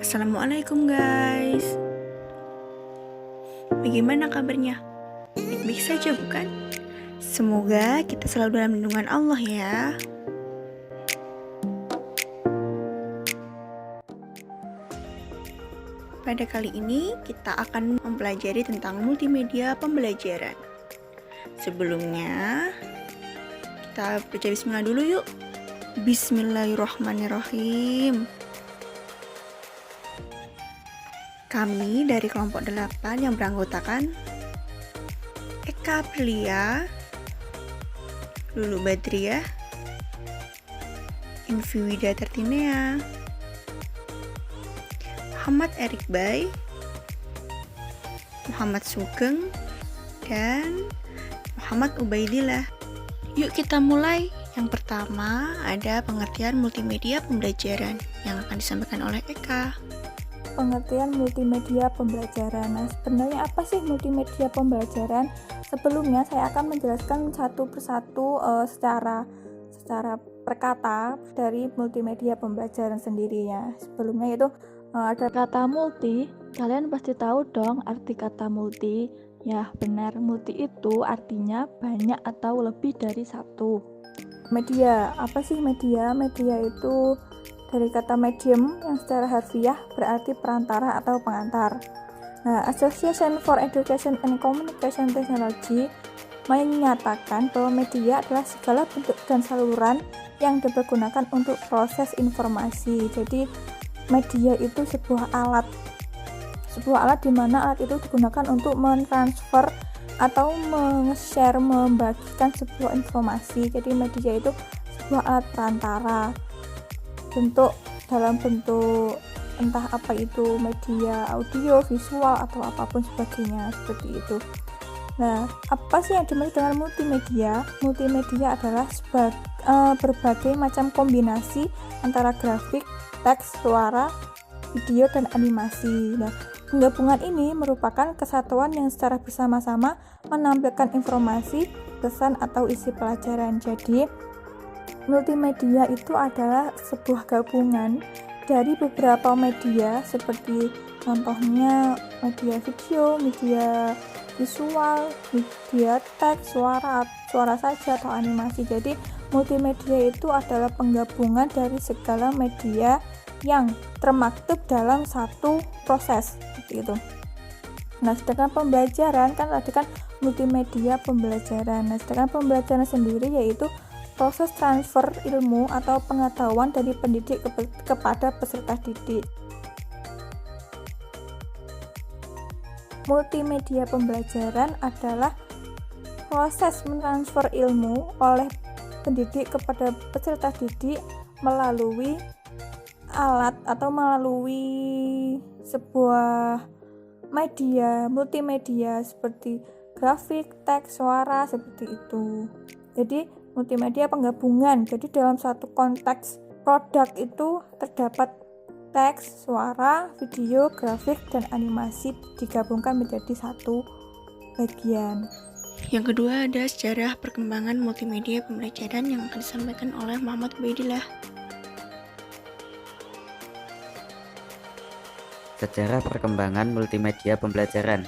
Assalamualaikum guys. Bagaimana kabarnya? Baik-baik saja bukan? Semoga kita selalu dalam lindungan Allah ya. Pada kali ini kita akan mempelajari tentang multimedia pembelajaran. Sebelumnya kita baca bismillah dulu yuk. Bismillahirrahmanirrahim. Kami dari kelompok 8 yang beranggotakan Eka Prilia, Lulu Badriah, Inviwida Tertinea, Muhammad Erik Bay, Muhammad Sugeng, dan Muhammad Ubaidillah. Yuk kita mulai. Yang pertama ada pengertian multimedia pembelajaran yang akan disampaikan oleh Eka. Pengertian multimedia pembelajaran. Nah, sebenarnya apa sih multimedia pembelajaran? Sebelumnya saya akan menjelaskan satu persatu secara perkata dari multimedia pembelajaran sendirinya. Sebelumnya itu ada kata multi. Kalian pasti tahu dong arti kata multi. Ya, benar, multi itu artinya banyak atau lebih dari satu. Media, apa sih media? Media itu dari kata medium yang secara harfiah berarti perantara atau pengantar. Nah, Association for Education and Communication Technology menyatakan bahwa media adalah segala bentuk dan saluran yang dipergunakan untuk proses informasi. Jadi, media itu sebuah alat di mana alat itu digunakan untuk mentransfer atau meng-share, membagikan sebuah informasi. Jadi, media itu sebuah alat perantara. Dalam bentuk entah apa itu media audio, visual atau apapun sebagainya seperti itu. Nah, apa sih yang dimaksud dengan multimedia? Multimedia adalah berbagai macam kombinasi antara grafik, teks, suara, video, dan animasi. Nah, penggabungan ini merupakan kesatuan yang secara bersama-sama menampilkan informasi, pesan, atau isi pelajaran. Jadi, multimedia itu adalah sebuah gabungan dari beberapa media seperti contohnya media video, media visual, media teks, suara saja atau animasi. Jadi multimedia itu adalah penggabungan dari segala media yang termaktub dalam satu proses seperti itu. Nah, sedangkan pembelajaran kan tadi kan multimedia pembelajaran. Nah, sedangkan pembelajaran sendiri yaitu proses transfer ilmu atau pengetahuan dari pendidik kepada peserta didik. Multimedia pembelajaran adalah proses mentransfer ilmu oleh pendidik kepada peserta didik melalui alat atau melalui sebuah media multimedia seperti grafik, teks, suara, seperti itu. Jadi multimedia penggabungan. Jadi dalam satu konteks produk itu terdapat teks, suara, video, grafik, dan animasi digabungkan menjadi satu bagian. Yang kedua ada sejarah perkembangan multimedia pembelajaran yang akan disampaikan oleh Muhammad Ubaidillah. Sejarah perkembangan multimedia pembelajaran.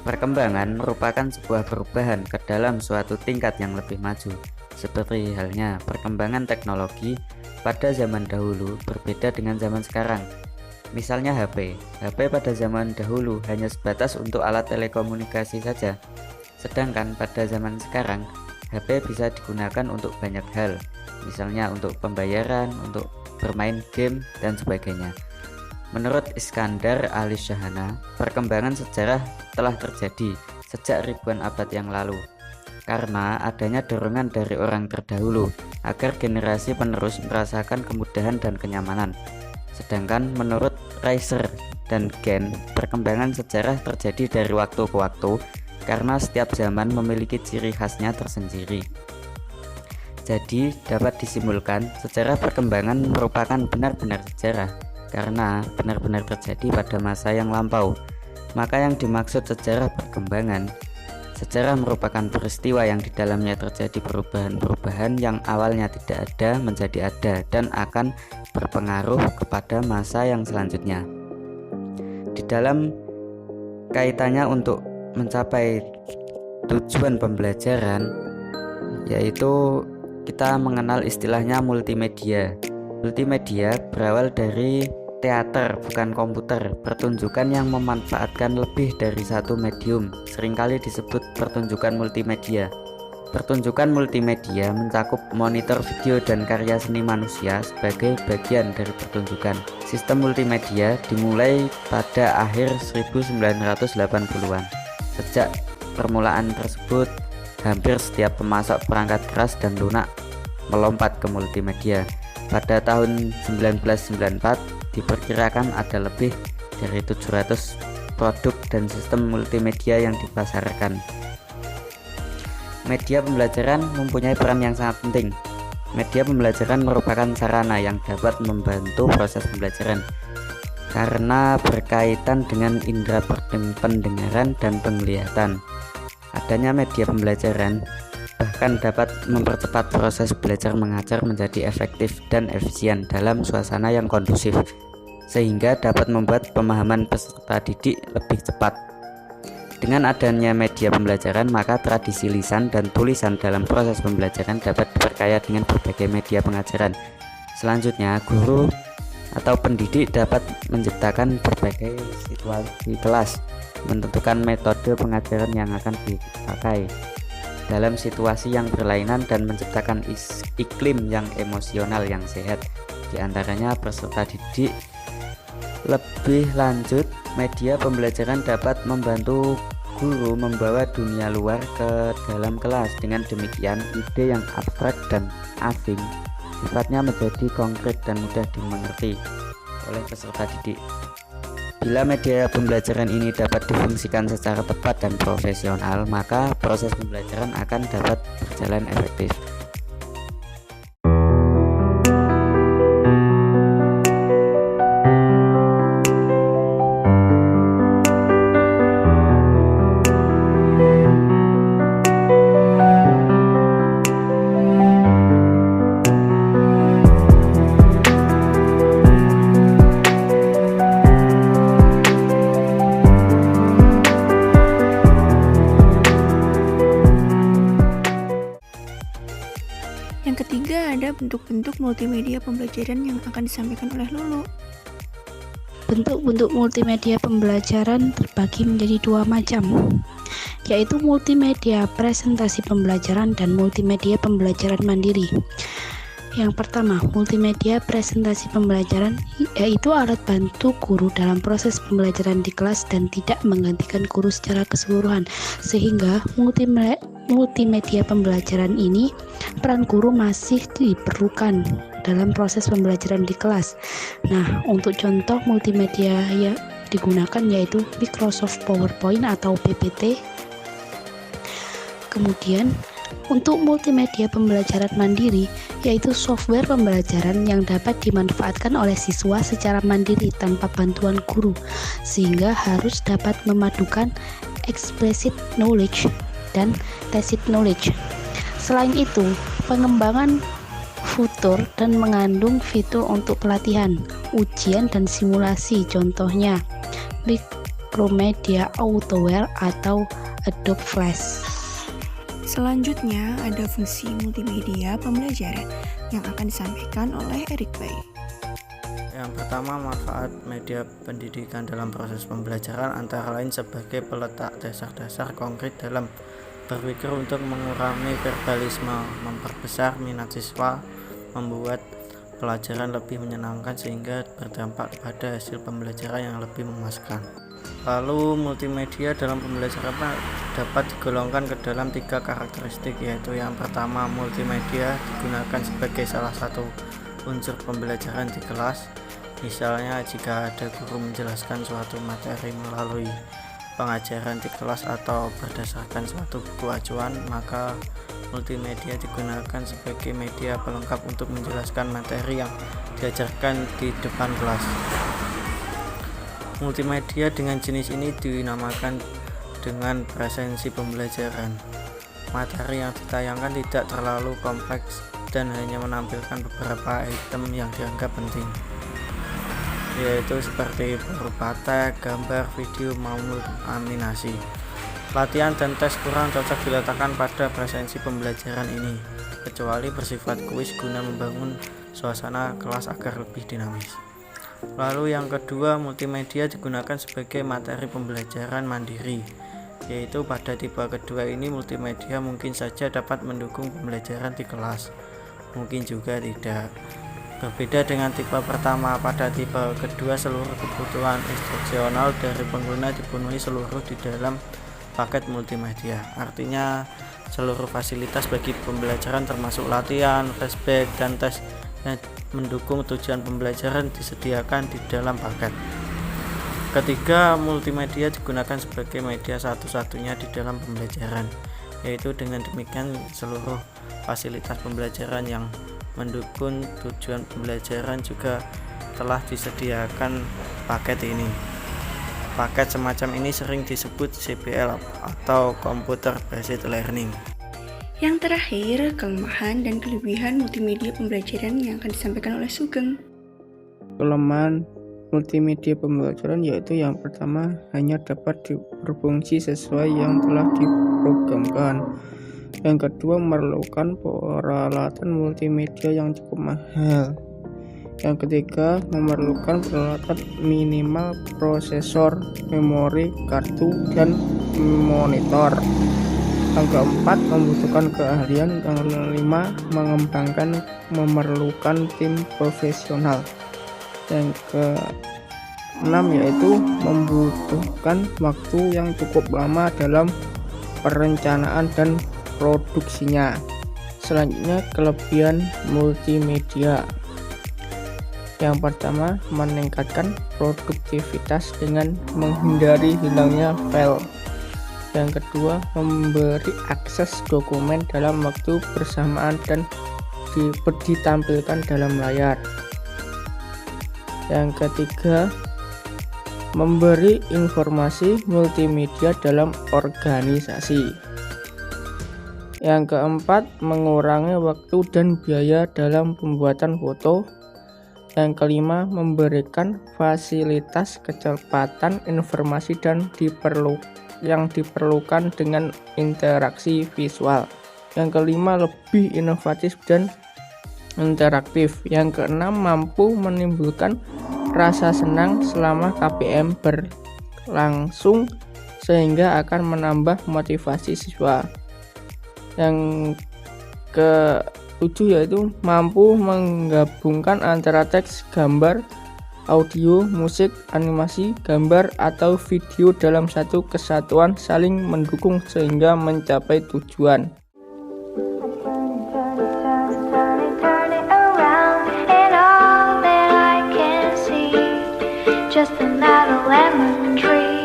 Perkembangan merupakan sebuah perubahan ke dalam suatu tingkat yang lebih maju. Seperti halnya perkembangan teknologi pada zaman dahulu berbeda dengan zaman sekarang. Misalnya HP pada zaman dahulu hanya sebatas untuk alat telekomunikasi saja. Sedangkan pada zaman sekarang, HP bisa digunakan untuk banyak hal. Misalnya untuk pembayaran, untuk bermain game, dan sebagainya. Menurut Iskandar Alisjahana, perkembangan sejarah telah terjadi sejak ribuan abad yang lalu. Karena adanya dorongan dari orang terdahulu agar generasi penerus merasakan kemudahan dan kenyamanan. Sedangkan menurut Reiser dan Gen, perkembangan sejarah terjadi dari waktu ke waktu karena setiap zaman memiliki ciri khasnya tersendiri. Jadi dapat disimpulkan sejarah perkembangan merupakan benar-benar sejarah karena benar-benar terjadi pada masa yang lampau. Maka yang dimaksud sejarah perkembangan, sejarah merupakan peristiwa yang di dalamnya terjadi perubahan-perubahan yang awalnya tidak ada menjadi ada dan akan berpengaruh kepada masa yang selanjutnya. Di dalam kaitannya untuk mencapai tujuan pembelajaran, yaitu kita mengenal istilahnya multimedia. Multimedia berawal dari teater, bukan komputer, pertunjukan yang memanfaatkan lebih dari satu medium, seringkali disebut pertunjukan multimedia. Pertunjukan multimedia mencakup monitor video dan karya seni manusia sebagai bagian dari pertunjukan. Sistem multimedia dimulai pada akhir 1980-an. Sejak permulaan tersebut, hampir setiap pemasok perangkat keras dan lunak melompat ke multimedia. Pada tahun 1994, diperkirakan ada lebih dari 700 produk dan sistem multimedia yang dipasarkan. Media pembelajaran mempunyai peran yang sangat penting. Media pembelajaran merupakan sarana yang dapat membantu proses pembelajaran karena berkaitan dengan indera pendengaran dan penglihatan. Adanya media pembelajaran bahkan dapat mempercepat proses belajar mengajar menjadi efektif dan efisien dalam suasana yang kondusif, sehingga dapat membuat pemahaman peserta didik lebih cepat. Dengan adanya media pembelajaran, maka tradisi lisan dan tulisan dalam proses pembelajaran dapat diperkaya dengan berbagai media pengajaran. Selanjutnya, guru atau pendidik dapat menciptakan berbagai situasi kelas, menentukan metode pengajaran yang akan dipakai dalam situasi yang berlainan dan menciptakan iklim yang emosional yang sehat. Di antaranya peserta didik. Lebih lanjut, media pembelajaran dapat membantu guru membawa dunia luar ke dalam kelas. Dengan demikian, ide yang abstrak dan asing sifatnya menjadi konkret dan mudah dimengerti oleh peserta didik. Bila media pembelajaran ini dapat difungsikan secara tepat dan profesional, maka proses pembelajaran akan dapat berjalan efektif. Yang ketiga ada bentuk-bentuk multimedia pembelajaran yang akan disampaikan oleh Lulu. Bentuk-bentuk multimedia pembelajaran terbagi menjadi dua macam, yaitu multimedia presentasi pembelajaran dan multimedia pembelajaran mandiri. Yang pertama, multimedia presentasi pembelajaran, yaitu alat bantu guru dalam proses pembelajaran di kelas dan tidak menggantikan guru secara keseluruhan, sehingga multimedia pembelajaran ini peran guru masih diperlukan dalam proses pembelajaran di kelas. Nah, untuk contoh multimedia yang digunakan yaitu Microsoft PowerPoint atau PPT. Kemudian untuk multimedia pembelajaran mandiri, yaitu software pembelajaran yang dapat dimanfaatkan oleh siswa secara mandiri tanpa bantuan guru, sehingga harus dapat memadukan explicit knowledge dan tacit knowledge. Selain itu, pengembangan futur dan mengandung fitur untuk pelatihan, ujian dan simulasi, contohnya Micromedia Autoware atau Adobe Flash. Selanjutnya ada fungsi multimedia pembelajaran yang akan disampaikan oleh Eric Bay. Yang pertama, manfaat media pendidikan dalam proses pembelajaran antara lain sebagai peletak dasar-dasar konkret dalam berpikir untuk mengurangi verbalisme, memperbesar minat siswa, membuat pelajaran lebih menyenangkan sehingga berdampak pada hasil pembelajaran yang lebih memuaskan. Lalu multimedia dalam pembelajaran dapat digolongkan ke dalam 3 karakteristik, yaitu yang pertama, multimedia digunakan sebagai salah satu unsur pembelajaran di kelas. Misalnya jika ada guru menjelaskan suatu materi melalui pengajaran di kelas atau berdasarkan suatu buku acuan, maka multimedia digunakan sebagai media pelengkap untuk menjelaskan materi yang diajarkan di depan kelas. Multimedia dengan jenis ini dinamakan dengan presensi pembelajaran. Materi yang ditayangkan tidak terlalu kompleks dan hanya menampilkan beberapa item yang dianggap penting. yaitu seperti berupa teks, gambar, video, maupun animasi. Latihan dan tes kurang cocok diletakkan pada presensi pembelajaran ini, kecuali bersifat kuis guna membangun suasana kelas agar lebih dinamis. Lalu yang kedua, multimedia digunakan sebagai materi pembelajaran mandiri, yaitu pada tipe kedua ini multimedia mungkin saja dapat mendukung pembelajaran di kelas, mungkin juga tidak. Berbeda dengan tipe pertama, pada tipe kedua seluruh kebutuhan instruksional dari pengguna dipenuhi seluruh di dalam paket multimedia. Artinya seluruh fasilitas bagi pembelajaran termasuk latihan, flashback, dan tes yang mendukung tujuan pembelajaran disediakan di dalam paket. Ketiga, multimedia digunakan sebagai media satu-satunya di dalam pembelajaran, yaitu dengan demikian seluruh fasilitas pembelajaran yang mendukung tujuan pembelajaran juga telah disediakan paket ini. Paket semacam ini sering disebut CBL atau Computer Based Learning. Yang terakhir, kelemahan dan kelebihan multimedia pembelajaran yang akan disampaikan oleh Sugeng. Kelemahan multimedia pembelajaran yaitu yang pertama, hanya dapat berfungsi sesuai yang telah diprogramkan. Yang kedua, memerlukan peralatan multimedia yang cukup mahal. Yang ketiga, memerlukan peralatan minimal prosesor, memori, kartu, dan monitor. Yang keempat, membutuhkan keahlian. Yang kelima, mengembangkan memerlukan tim profesional. Yang keenam yaitu membutuhkan waktu yang cukup lama dalam perencanaan dan produksinya. Selanjutnya, kelebihan multimedia. Yang pertama, meningkatkan produktivitas dengan menghindari hilangnya file. Yang kedua, memberi akses dokumen dalam waktu bersamaan dan ditampilkan dalam layar. Yang ketiga, memberi informasi multimedia dalam organisasi. Yang keempat, mengurangi waktu dan biaya dalam pembuatan foto. Yang kelima, memberikan fasilitas kecepatan informasi dan yang diperlukan dengan interaksi visual. Yang kelima, lebih inovatif dan interaktif. Yang keenam, mampu menimbulkan rasa senang selama KPM berlangsung sehingga akan menambah motivasi siswa. Yang ketujuh yaitu mampu menggabungkan antara teks, gambar, audio, musik, animasi, gambar, atau video dalam satu kesatuan saling mendukung sehingga mencapai tujuan. Just another lemon tree.